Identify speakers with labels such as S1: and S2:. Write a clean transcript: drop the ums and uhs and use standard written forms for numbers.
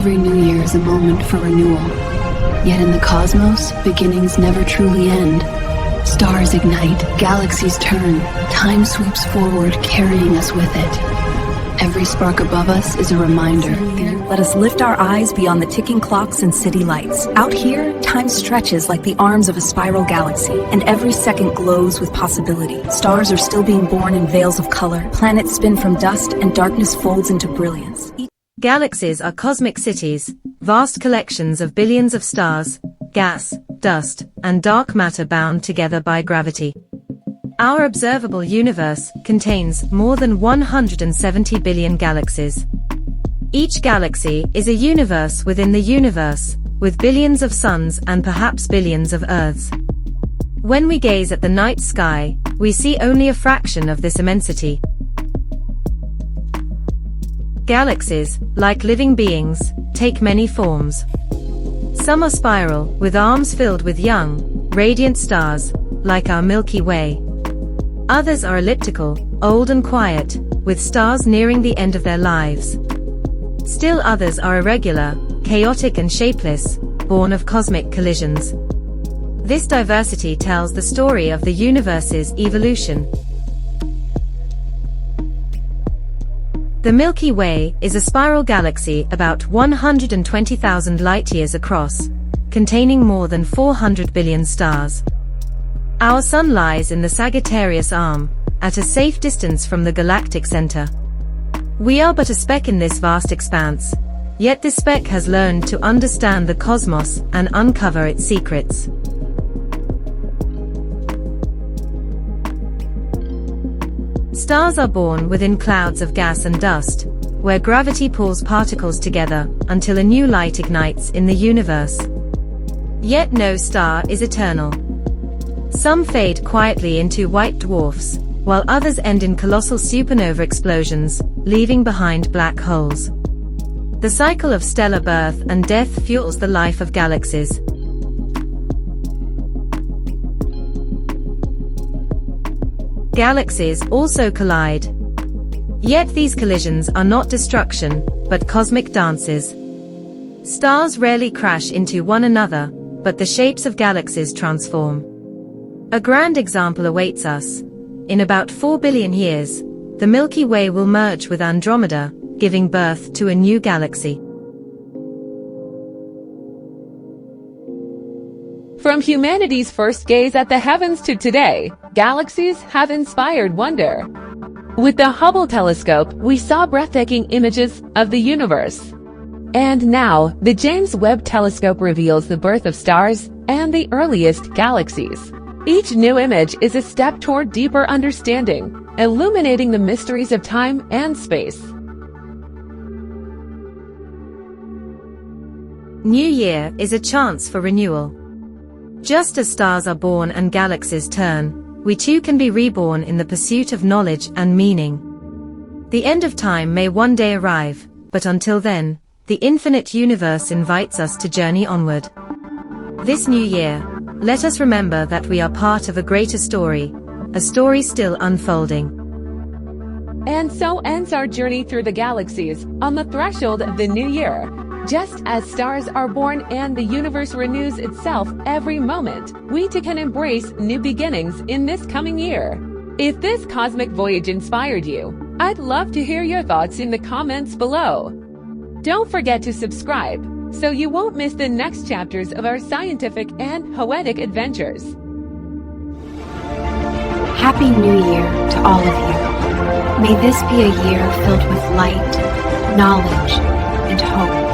S1: Every new year is a moment for renewal. Yet in the cosmos, beginnings never truly end. Stars ignite, galaxies turn, time sweeps forward, carrying us with it. Every spark above us is a reminder.
S2: Let us lift our eyes beyond the ticking clocks and city lights. Out here, time stretches like the arms of a spiral galaxy, and every second glows with possibility. Stars are still being born in veils of color. Planets spin from dust, and darkness folds into brilliance.
S3: Galaxies are cosmic cities, vast collections of billions of stars, gas, dust, and dark matter bound together by gravity. Our observable universe contains more than 170 billion galaxies. Each galaxy is a universe within the universe, with billions of suns and perhaps billions of Earths. When we gaze at the night sky, we see only a fraction of this immensity. Galaxies, like living beings, take many forms. Some are spiral, with arms filled with young, radiant stars, like our Milky Way. Others are elliptical, old and quiet, with stars nearing the end of their lives. Still others are irregular, chaotic and shapeless, born of cosmic collisions. This diversity tells the story of the universe's evolution. The Milky Way is a spiral galaxy about 120,000 light-years across, containing more than 400 billion stars. Our Sun lies in the Sagittarius arm, at a safe distance from the galactic center. We are but a speck in this vast expanse, yet this speck has learned to understand the cosmos and uncover its secrets. Stars are born within clouds of gas and dust, where gravity pulls particles together until a new light ignites in the universe. Yet no star is eternal. Some fade quietly into white dwarfs, while others end in colossal supernova explosions, leaving behind black holes. The cycle of stellar birth and death fuels the life of galaxies. Galaxies also collide. Yet these collisions are not destruction, but cosmic dances. Stars rarely crash into one another, but the shapes of galaxies transform. A grand example awaits us. In about 4 billion years, the Milky Way will merge with Andromeda, giving birth to a new galaxy.
S4: From humanity's first gaze at the heavens to today, galaxies have inspired wonder. With the Hubble telescope, we saw breathtaking images of the universe. And now, the James Webb Telescope reveals the birth of stars and the earliest galaxies. Each new image is a step toward deeper understanding, illuminating the mysteries of time and space.
S3: New Year is a chance for renewal. Just as stars are born and galaxies turn, we too can be reborn in the pursuit of knowledge and meaning. The end of time may one day arrive, but until then, the infinite universe invites us to journey onward. This new year, let us remember that we are part of a greater story, a story still unfolding.
S4: And so ends our journey through the galaxies on the threshold of the new year. Just as stars are born and the universe renews itself every moment, we too can embrace new beginnings in this coming year. If this cosmic voyage inspired you, I'd love to hear your thoughts in the comments below. Don't forget to subscribe, so you won't miss the next chapters of our scientific and poetic adventures.
S1: Happy New Year to all of you. May this be a year filled with light, knowledge, and hope.